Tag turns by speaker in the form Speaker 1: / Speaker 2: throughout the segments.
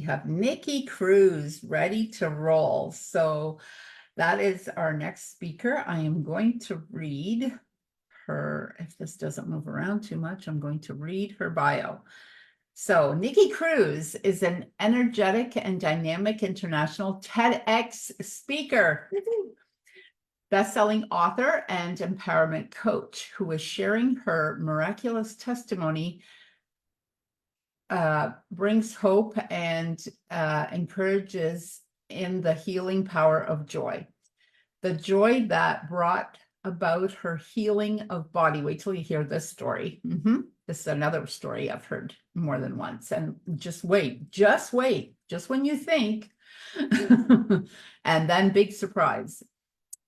Speaker 1: have Nikki Cruise ready to roll. So that is our next speaker. I am going to read her, if this doesn't move around too much, I'm going to read her bio. So Nikki Cruise is an energetic and dynamic international TEDx speaker, best-selling author and empowerment coach who is sharing her miraculous testimony, brings hope and encourages in the healing power of joy. The joy that brought about her healing of body. Wait till you hear this story. This is another story I've heard more than once. And just wait, just when you think. And then big surprise.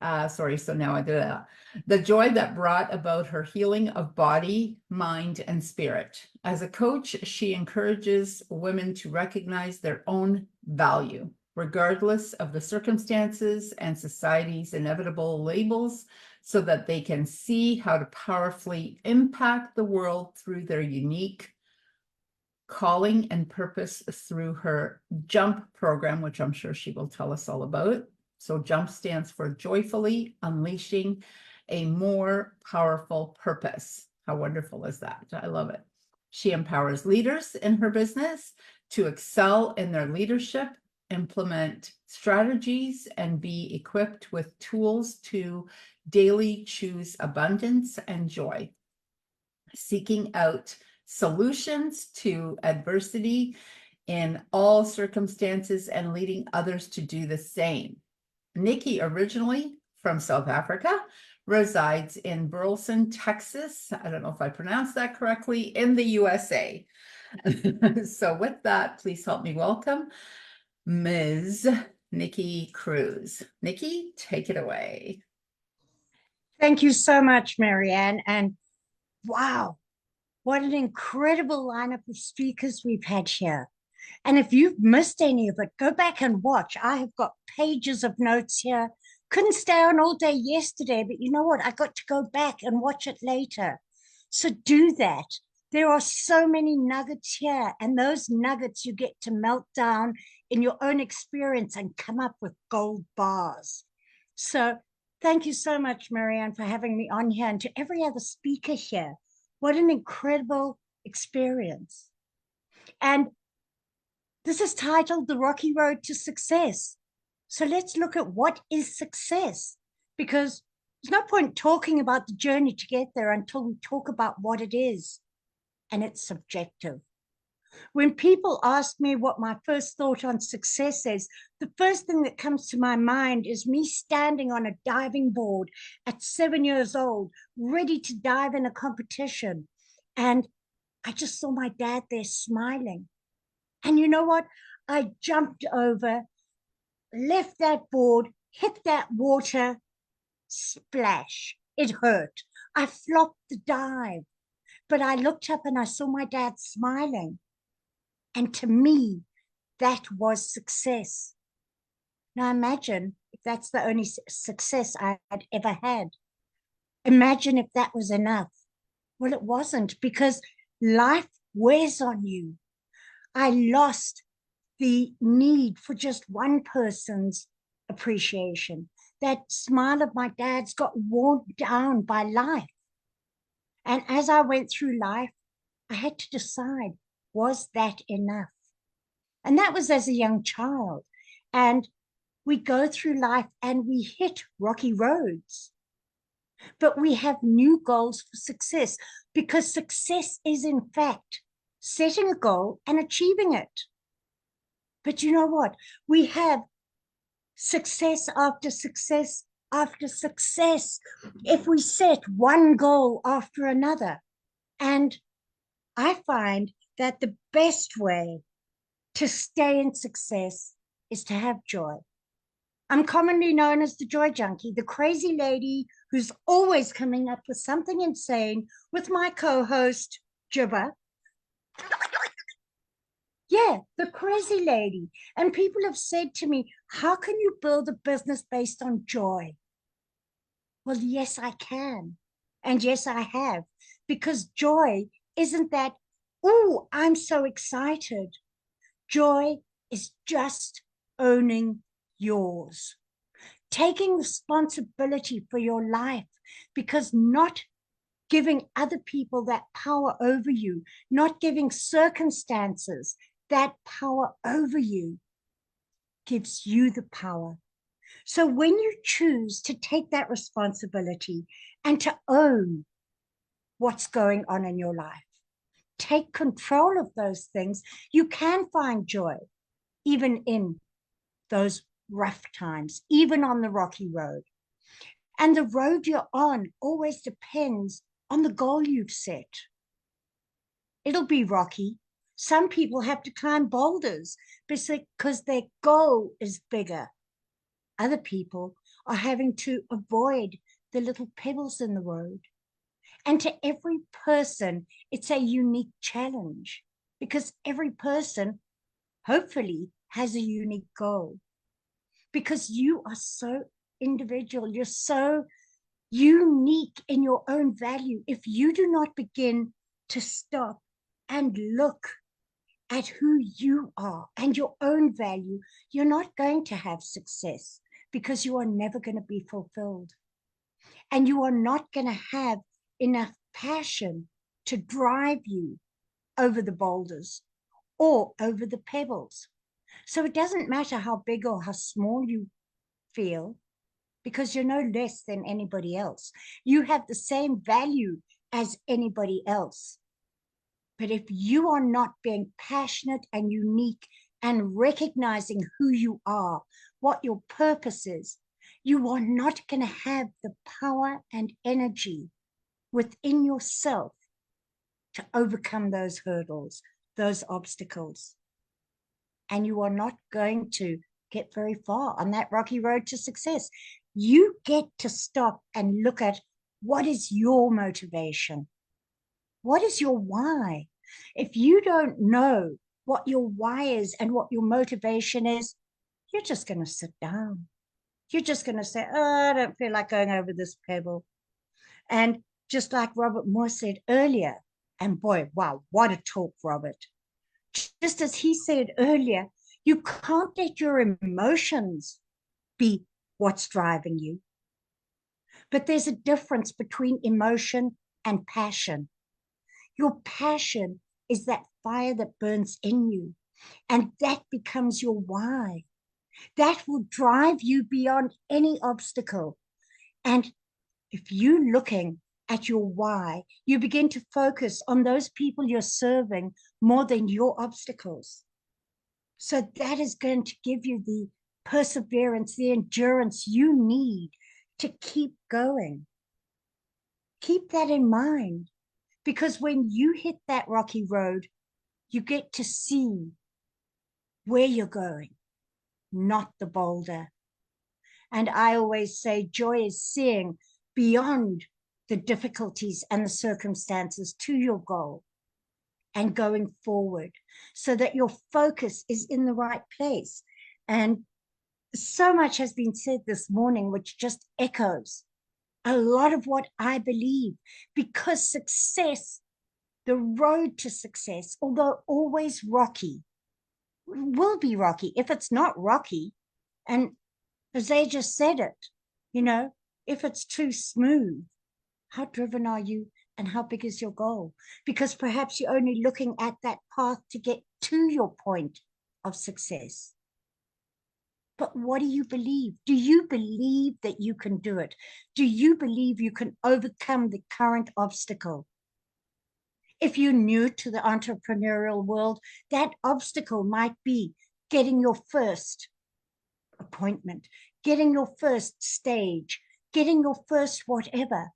Speaker 1: Sorry, so now I did that. The joy that brought about her healing of body, mind, and spirit. As a coach, she encourages women to recognize their own value, regardless of the circumstances and society's inevitable labels, so that they can see how to powerfully impact the world through their unique calling and purpose through her JUMP program, which I'm sure she will tell us all about. So JUMP stands for Joyfully Unleashing a More Powerful Purpose. How wonderful is that? I love it. She empowers leaders in her business to excel in their leadership, implement strategies, and be equipped with tools to daily choose abundance and joy, seeking out solutions to adversity in all circumstances and leading others to do the same. Nikki, originally from South Africa, resides in Burleson, Texas. I don't know if I pronounced that correctly, in the USA. So with that, please help me welcome Ms. Nikki Cruise. Nikki, take it away.
Speaker 2: Thank you so much, Marianne. And wow, what an incredible lineup of speakers we've had here. And if you've missed any of it, go back and watch. I have got pages of notes here. Couldn't stay on all day yesterday, but you know what? I got to go back and watch it later. So do that. There are so many nuggets here, and those nuggets you get to melt down in your own experience and come up with gold bars. So thank you so much, Marianne, for having me on here, and to every other speaker here. What an incredible experience. And this is titled The Rocky Road to Success. So let's look at what is success, because there's no point talking about the journey to get there until we talk about what it is, and it's subjective. When people ask me what my first thought on success is, the first thing that comes to my mind is me standing on a diving board at 7 years old, ready to dive in a competition. And I just saw my dad there smiling. And you know what? I jumped over, left that board, hit that water, splash. It hurt. I flopped the dive. But I looked up and I saw my dad smiling. And to me, that was success. Now imagine if that's the only success I had ever had. Imagine if that was enough. Well, it wasn't, because life wears on you. I lost the need for just one person's appreciation. That smile of my dad's got worn down by life. And as I went through life, I had to decide, was that enough? And that was as a young child. And we go through life and we hit rocky roads. But we have new goals for success, because success is, in fact, setting a goal and achieving it. But you know what? We have success after success after success if we set one goal after another. And I find that the best way to stay in success is to have joy. I'm commonly known as the joy junkie, the crazy lady who's always coming up with something insane with my co-host, Jibba. Yeah, the crazy lady. And people have said to me, how can you build a business based on joy? Well, yes, I can. And yes, I have. Because joy isn't that, oh, I'm so excited. Joy is just owning yours, taking responsibility for your life, because not giving other people that power over you, not giving circumstances that power over you, gives you the power. So when you choose to take that responsibility and to own what's going on in your life, take control of those things, you can find joy even in those rough times, even on the rocky road. And the road you're on always depends on the goal you've set. It'll be rocky. Some people have to climb boulders because their goal is bigger. Other people are having to avoid the little pebbles in the road. And to every person, it's a unique challenge, because every person hopefully has a unique goal, because you are so individual. You're so unique in your own value. If you do not begin to stop and look at who you are and your own value, you're not going to have success, because you are never going to be fulfilled. And you are not going to have enough passion to drive you over the boulders or over the pebbles. So it doesn't matter how big or how small you feel, because you're no less than anybody else. You have the same value as anybody else. But if you are not being passionate and unique and recognizing who you are, what your purpose is, you are not going to have the power and energy within yourself to overcome those hurdles, those obstacles. And you are not going to get very far on that rocky road to success. You get to stop and look at, what is your motivation? What is your why? If you don't know what your why is and what your motivation is, you're just going to sit down. You're just going to say, oh, I don't feel like going over this pebble. And just like Robert Moore said earlier, and boy, wow, what a talk, Robert. Just as he said earlier, you can't let your emotions be what's driving you. But there's a difference between emotion and passion. Your passion is that fire that burns in you, and that becomes your why. That will drive you beyond any obstacle. And if you're looking at your why, you begin to focus on those people you're serving more than your obstacles. So that is going to give you the perseverance, the endurance you need to keep going. Keep that in mind, because when you hit that rocky road, you get to see where you're going, not the boulder. And I always say joy is seeing beyond the difficulties and the circumstances to your goal and going forward, so that your focus is in the right place. And so much has been said this morning, which just echoes a lot of what I believe, because success, the road to success, although always rocky, will be rocky. If it's not rocky, and as they just said it, if it's too smooth, how driven are you and how big is your goal? Because perhaps you're only looking at that path to get to your point of success. But what do you believe? Do you believe that you can do it? Do you believe you can overcome the current obstacle? If you're new to the entrepreneurial world, that obstacle might be getting your first appointment, getting your first stage, getting your first whatever.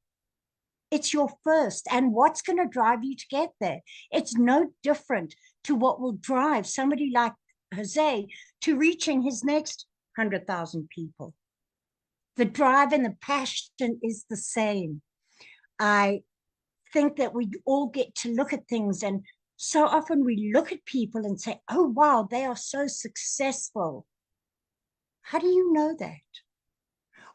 Speaker 2: It's your first. And what's going to drive you to get there? It's no different to what will drive somebody like Jose to reaching his next 100,000 people. The drive and the passion is the same. I think that we all get to look at things, and so often we look at people and say, oh, wow, they are so successful. How do you know that?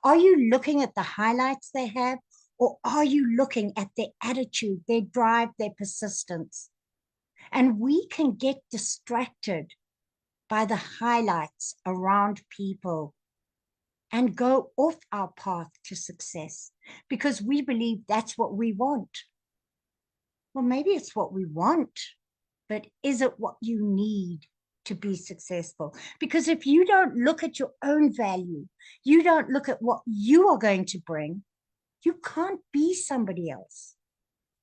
Speaker 2: Are you looking at the highlights they have, or are you looking at their attitude, their drive, their persistence? And we can get distracted by the highlights around people and go off our path to success because we believe that's what we want. Well, maybe it's what we want, but is it what you need to be successful? Because if you don't look at your own value, you don't look at what you are going to bring, you can't be somebody else.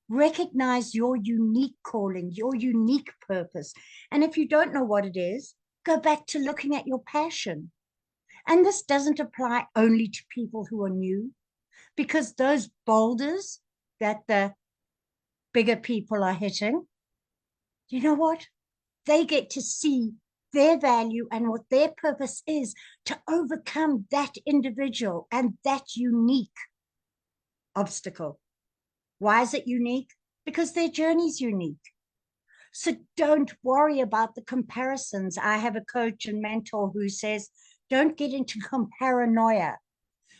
Speaker 2: Recognize your unique calling, your unique purpose. And if you don't know what it is, go back to looking at your passion. And this doesn't apply only to people who are new, because those boulders that the bigger people are hitting, you know what? They get to see their value and what their purpose is to overcome that individual and that unique obstacle. Why is it unique? Because their journey is unique. So don't worry about the comparisons. I have a coach and mentor who says, don't get into comparanoia.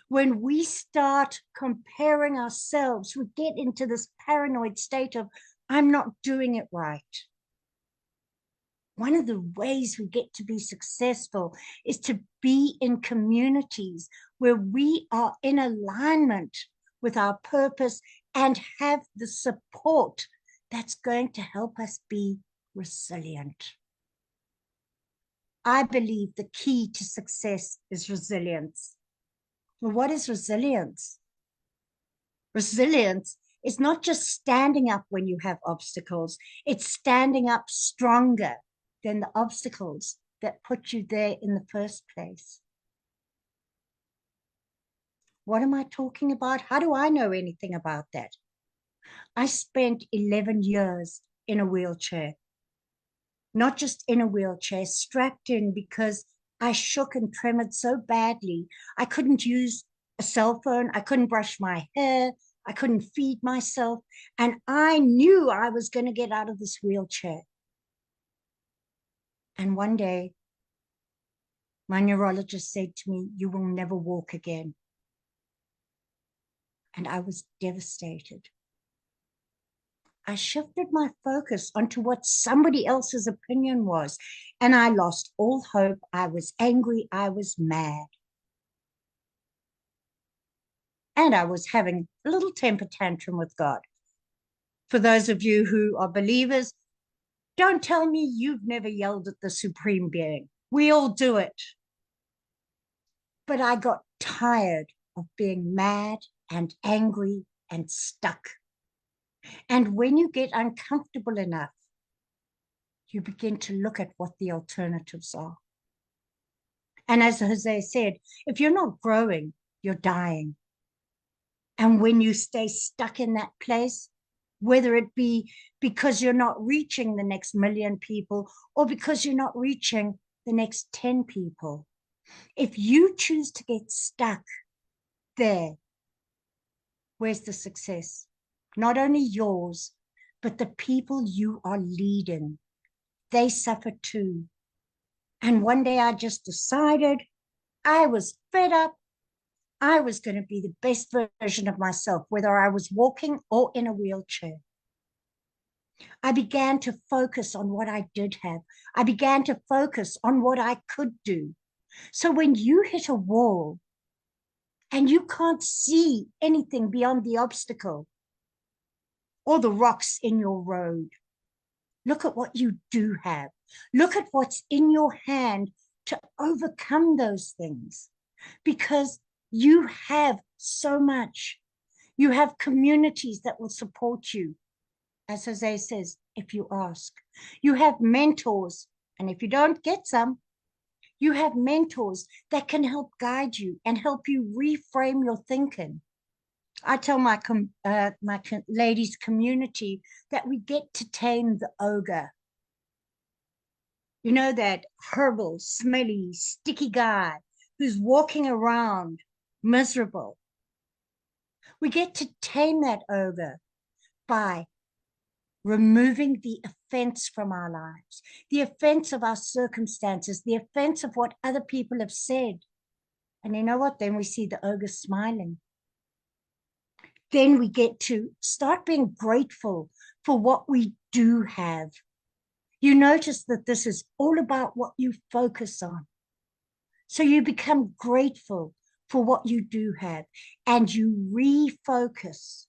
Speaker 2: When we start comparing ourselves, we get into this paranoid state of, I'm not doing it right. One of the ways we get to be successful is to be in communities where we are in alignment with our purpose and have the support that's going to help us be resilient. I believe the key to success is resilience. Well, what is resilience? Resilience is not just standing up when you have obstacles, it's standing up stronger than the obstacles that put you there in the first place. What am I talking about? How do I know anything about that? I spent 11 years in a wheelchair. Not just in a wheelchair, strapped in because I shook and tremored so badly. I couldn't use a cell phone. I couldn't brush my hair. I couldn't feed myself. And I knew I was going to get out of this wheelchair. And one day, my neurologist said to me, you will never walk again. And I was devastated. I shifted my focus onto what somebody else's opinion was, and I lost all hope. I was angry. I was mad. And I was having a little temper tantrum with God. For those of you who are believers, don't tell me you've never yelled at the Supreme Being. We all do it. But I got tired of being mad and angry and stuck. And when you get uncomfortable enough, you begin to look at what the alternatives are. And as Jose said, if you're not growing, you're dying. And when you stay stuck in that place, whether it be because you're not reaching the next 1 million people or because you're not reaching the next 10 people, if you choose to get stuck there, where's the success? Not only yours, but the people you are leading. They suffer too. And one day I just decided I was fed up. I was going to be the best version of myself, whether I was walking or in a wheelchair. I began to focus on what I did have. I began to focus on what I could do. So when you hit a wall and you can't see anything beyond the obstacle or the rocks in your road, look at what you do have. Look at what's in your hand to overcome those things, because you have so much. You have communities that will support you, as Jose says, if you ask. You have mentors, and if you don't get some, you have mentors that can help guide you and help you reframe your thinking. I tell my ladies community that we get to tame the ogre. You know, that horrible, smelly, sticky guy who's walking around miserable. We get to tame that ogre by removing the offense from our lives, the offense of our circumstances, the offense of what other people have said. And you know what? Then we see the ogre smiling. Then we get to start being grateful for what we do have. You notice that this is all about what you focus on. So you become grateful for what you do have and you refocus.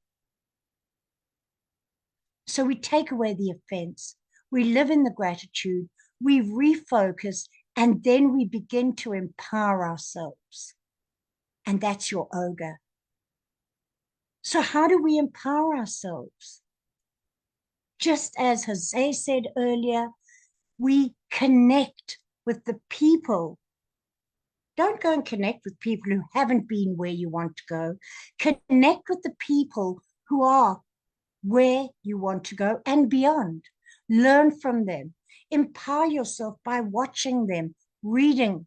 Speaker 2: So we take away the offense, we live in the gratitude, we refocus, and then we begin to empower ourselves. And that's your ogre. So how do we empower ourselves? Just as Jose said earlier, we connect with the people. Don't go and connect with people who haven't been where you want to go. Connect with the people who are where you want to go and beyond. Learn from them. Empower yourself by watching them, reading,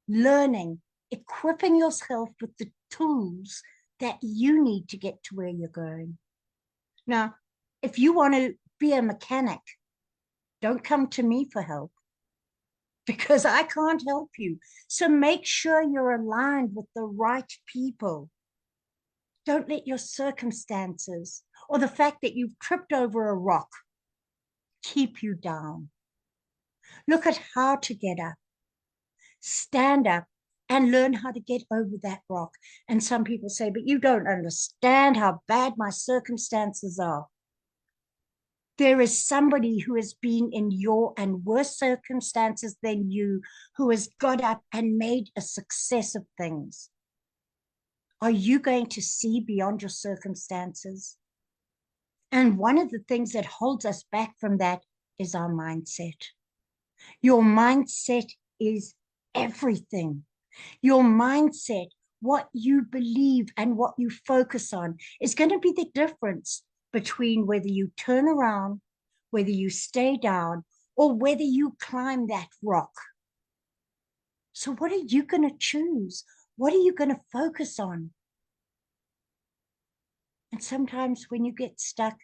Speaker 2: learning, equipping yourself with the tools that you need to get to where you're going. Now, if you want to be a mechanic, don't come to me for help because I can't help you. So make sure you're aligned with the right people. Don't let your circumstances or the fact that you've tripped over a rock keep you down. Look at how to get up, stand up, and learn how to get over that rock. And some people say, but you don't understand how bad my circumstances are. There is somebody who has been in your and worse circumstances than you, who has got up and made a success of things. Are you going to see beyond your circumstances? And one of the things that holds us back from that is our mindset. Your mindset is everything. Your mindset, what you believe and what you focus on, is going to be the difference between whether you turn around, whether you stay down, or whether you climb that rock. So what are you going to choose? What are you going to focus on? And sometimes when you get stuck,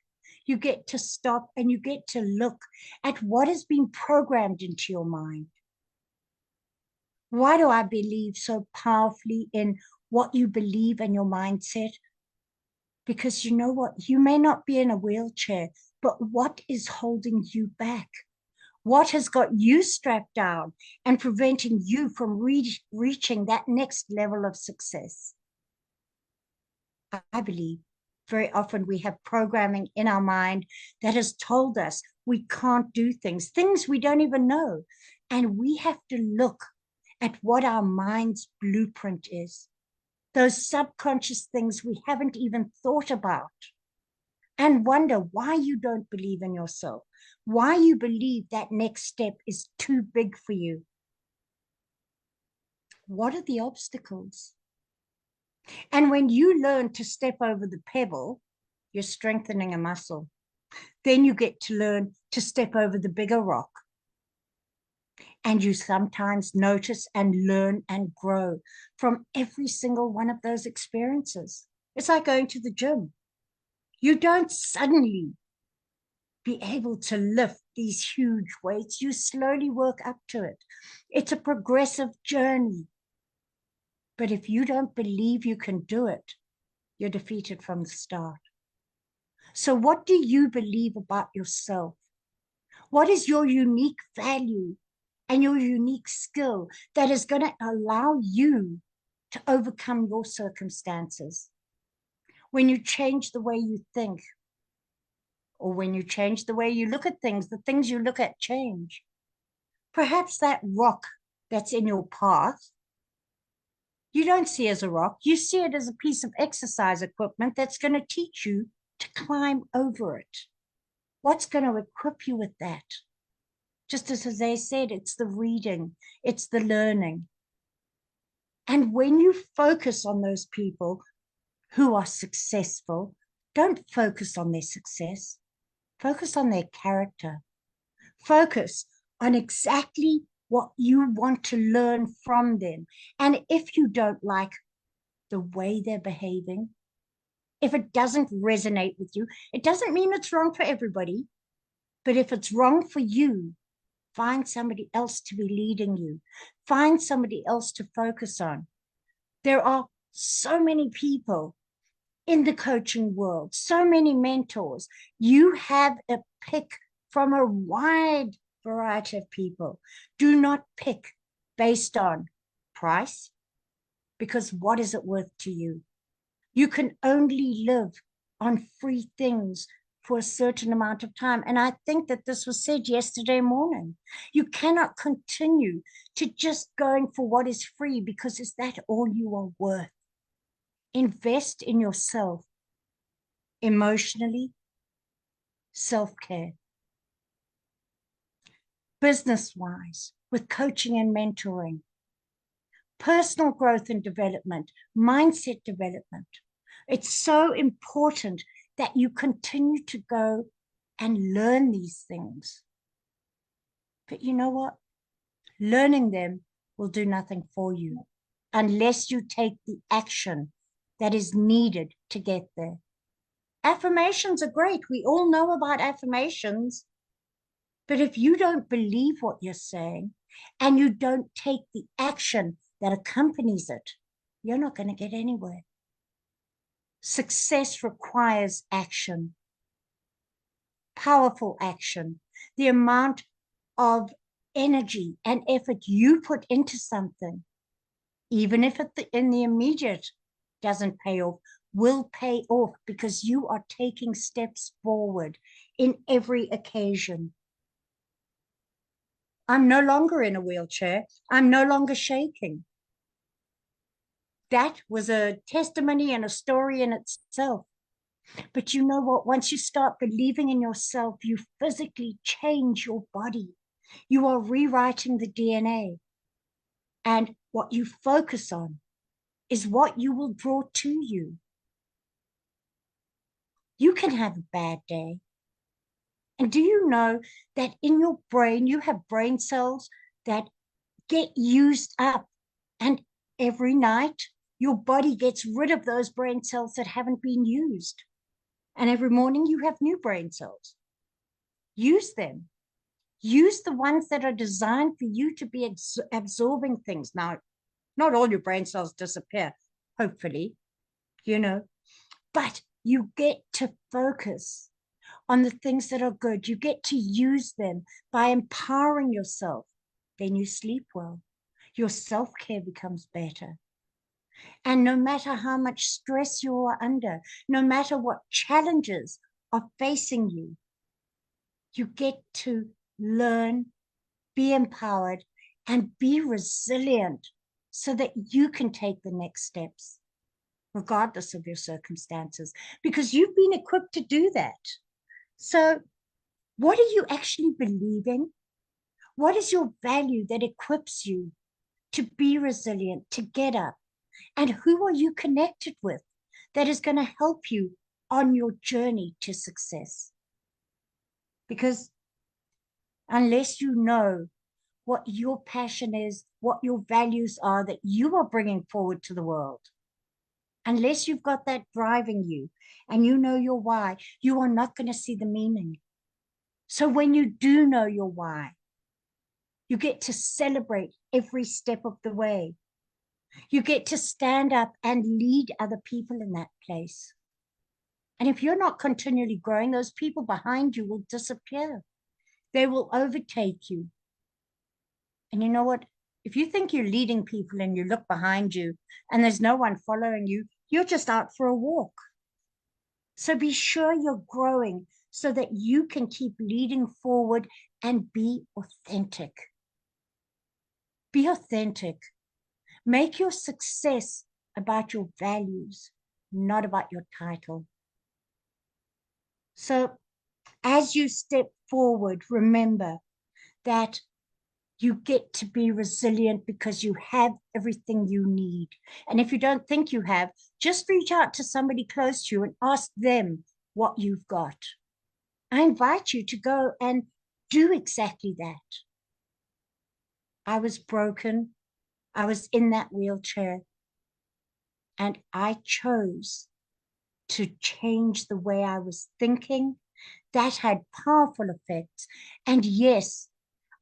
Speaker 2: you get to stop and you get to look at what has been programmed into your mind. Why do I believe so powerfully in what you believe and your mindset? Because you know what? You may not be in a wheelchair, but what is holding you back? What has got you strapped down and preventing you from reaching that next level of success? I believe very often we have programming in our mind that has told us we can't do things we don't even know. And we have to look at what our mind's blueprint is, those subconscious things we haven't even thought about, and wonder why you don't believe in yourself, why you believe that next step is too big for you. What are the obstacles? And when you learn to step over the pebble, you're strengthening a muscle. Then you get to learn to step over the bigger rock. And you sometimes notice and learn and grow from every single one of those experiences. It's like going to the gym. You don't suddenly be able to lift these huge weights. You slowly work up to it. It's a progressive journey. But if you don't believe you can do it, you're defeated from the start. So what do you believe about yourself? What is your unique value and your unique skill that is going to allow you to overcome your circumstances? When you change the way you think, or when you change the way you look at things, the things you look at change. Perhaps that rock that's in your path, you don't see as a rock, you see it as a piece of exercise equipment that's going to teach you to climb over it. What's going to equip you with that? Just as Jose said, it's the reading, it's the learning. And when you focus on those people who are successful, don't focus on their success, focus on their character. Focus on exactly what you want to learn from them. And if you don't like the way they're behaving, if it doesn't resonate with you, it doesn't mean it's wrong for everybody. But if it's wrong for you, find somebody else to be leading you. Find somebody else to focus on. There are so many people in the coaching world, so many mentors. You have a pick from a wide variety of people. Do not pick based on price, because what is it worth to you? You can only live on free things for a certain amount of time. And I think that this was said yesterday morning. You cannot continue to just going for what is free, because is that all you are worth? Invest in yourself emotionally, self-care, business-wise, with coaching and mentoring, personal growth and development, mindset development. It's so important that you continue to go and learn these things. But you know what? Learning them will do nothing for you unless you take the action that is needed to get there. Affirmations are great. We all know about affirmations. But if you don't believe what you're saying and you don't take the action that accompanies it, you're not going to get anywhere. Success requires action, powerful action. The amount of energy and effort you put into something, even if in the immediate doesn't pay off, will pay off, because you are taking steps forward in every occasion. I'm no longer in a wheelchair. I'm no longer shaking. That was a testimony and a story in itself. But you know what? Once you start believing in yourself, you physically change your body. You are rewriting the DNA. And what you focus on is what you will draw to you. You can have a bad day. And do you know that in your brain, you have brain cells that get used up, and every night your body gets rid of those brain cells that haven't been used. And every morning you have new brain cells. Use them. Use the ones that are designed for you to be absorbing things. Now, not all your brain cells disappear, hopefully, but you get to focus on the things that are good. You get to use them by empowering yourself. Then you sleep well. Your self-care becomes better. And no matter how much stress you are under, no matter what challenges are facing you, you get to learn, be empowered, and be resilient so that you can take the next steps, regardless of your circumstances, because you've been equipped to do that. So what are you actually believing? What is your value that equips you to be resilient, to get up? And who are you connected with that is going to help you on your journey to success? Because unless you know what your passion is, what your values are that you are bringing forward to the world, unless you've got that driving you and you know your why, you are not going to see the meaning. So when you do know your why, you get to celebrate every step of the way. You get to stand up and lead other people in that place. And if you're not continually growing, those people behind you will disappear. They will overtake you. And you know what? If you think you're leading people and you look behind you and there's no one following you, you're just out for a walk. So be sure you're growing so that you can keep leading forward and be authentic. Be authentic. Make your success about your values, not about your title. So as you step forward, remember that you get to be resilient because you have everything you need. And if you don't think you have, just reach out to somebody close to you and ask them what you've got. I invite you to go and do exactly that. I was broken. I was in that wheelchair. And I chose to change the way I was thinking. That had powerful effects. And yes,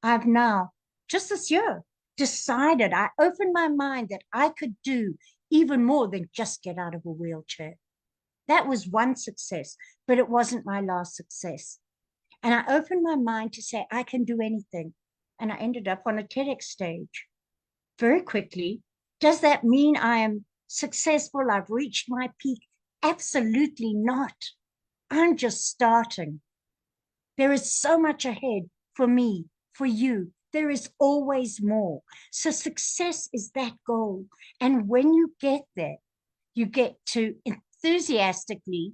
Speaker 2: I've now, just this year, decided, I opened my mind that I could do even more than just get out of a wheelchair. That was one success, but it wasn't my last success. And I opened my mind to say, I can do anything. And I ended up on a TEDx stage very quickly. Does that mean I am successful? I've reached my peak? Absolutely not. I'm just starting. There is so much ahead for me, for you. There is always more. So success is that goal. And when you get there, you get to enthusiastically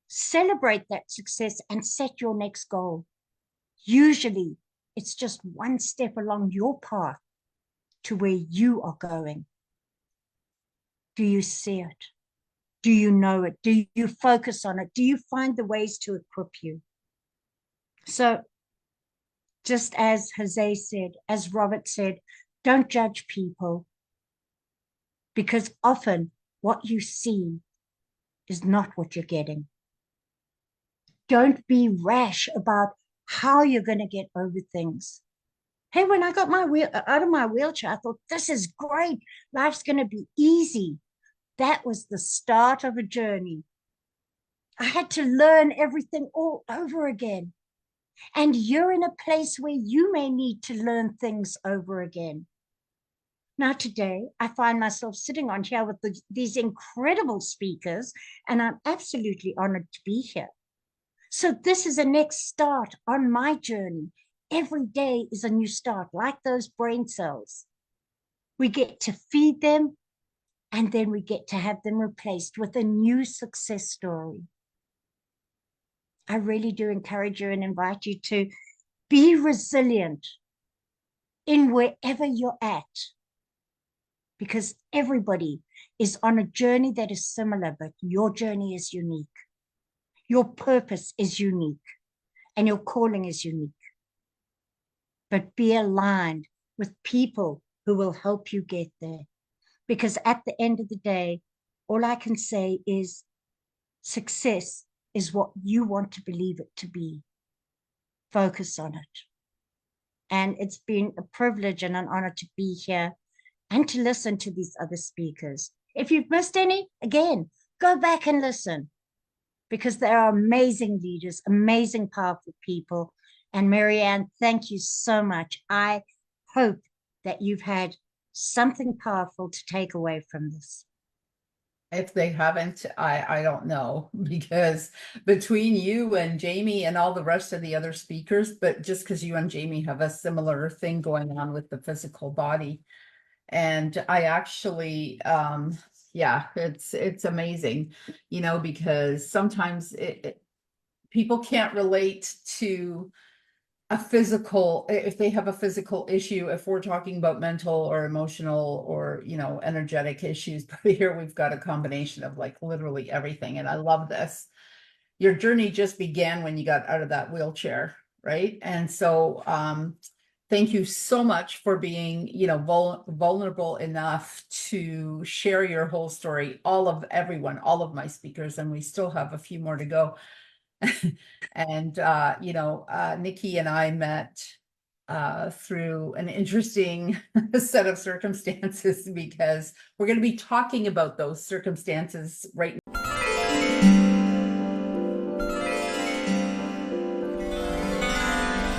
Speaker 2: celebrate that success and set your next goal. Usually, it's just one step along your path to where you are going. Do you see it? Do you know it? Do you focus on it? Do you find the ways to equip you? So, just as Jose said, as Robert said, don't judge people, because often what you see is not what you're getting. Don't be rash about how you're going to get over things. Hey, when I got out of my wheelchair, I thought, this is great. Life's going to be easy. That was the start of a journey. I had to learn everything all over again. And you're in a place where you may need to learn things over again. Now, today, I find myself sitting on here with these incredible speakers, and I'm absolutely honored to be here. So this is a next start on my journey. Every day is a new start, like those brain cells. We get to feed them, and then we get to have them replaced with a new success story. I really do encourage you and invite you to be resilient in wherever you're at, because everybody is on a journey that is similar, but your journey is unique. Your purpose is unique, and your calling is unique. But be aligned with people who will help you get there. Because at the end of the day, all I can say is success is what you want to believe it to be. Focus on it. And it's been a privilege and an honor to be here and to listen to these other speakers. If you've missed any, again, go back and listen, because they are amazing leaders, amazing, powerful people. And Marianne, thank you so much. I hope that you've had something powerful to take away from this.
Speaker 1: If they haven't, I don't know, because between you and Jamie and all the rest of the other speakers, but just because you and Jamie have a similar thing going on with the physical body. And I actually, yeah, it's amazing, you know, because sometimes people can't relate to a physical, if they have a physical issue, if we're talking about mental or emotional or, you know, energetic issues. But here we've got a combination of like literally everything. And I love this. Your journey just began when you got out of that wheelchair, right? And so thank you so much for being, you know, vulnerable enough to share your whole story. Everyone, all of my speakers, and we still have a few more to go. And you know, Nikki and I met through an interesting set of circumstances, because we're going to be talking about those circumstances right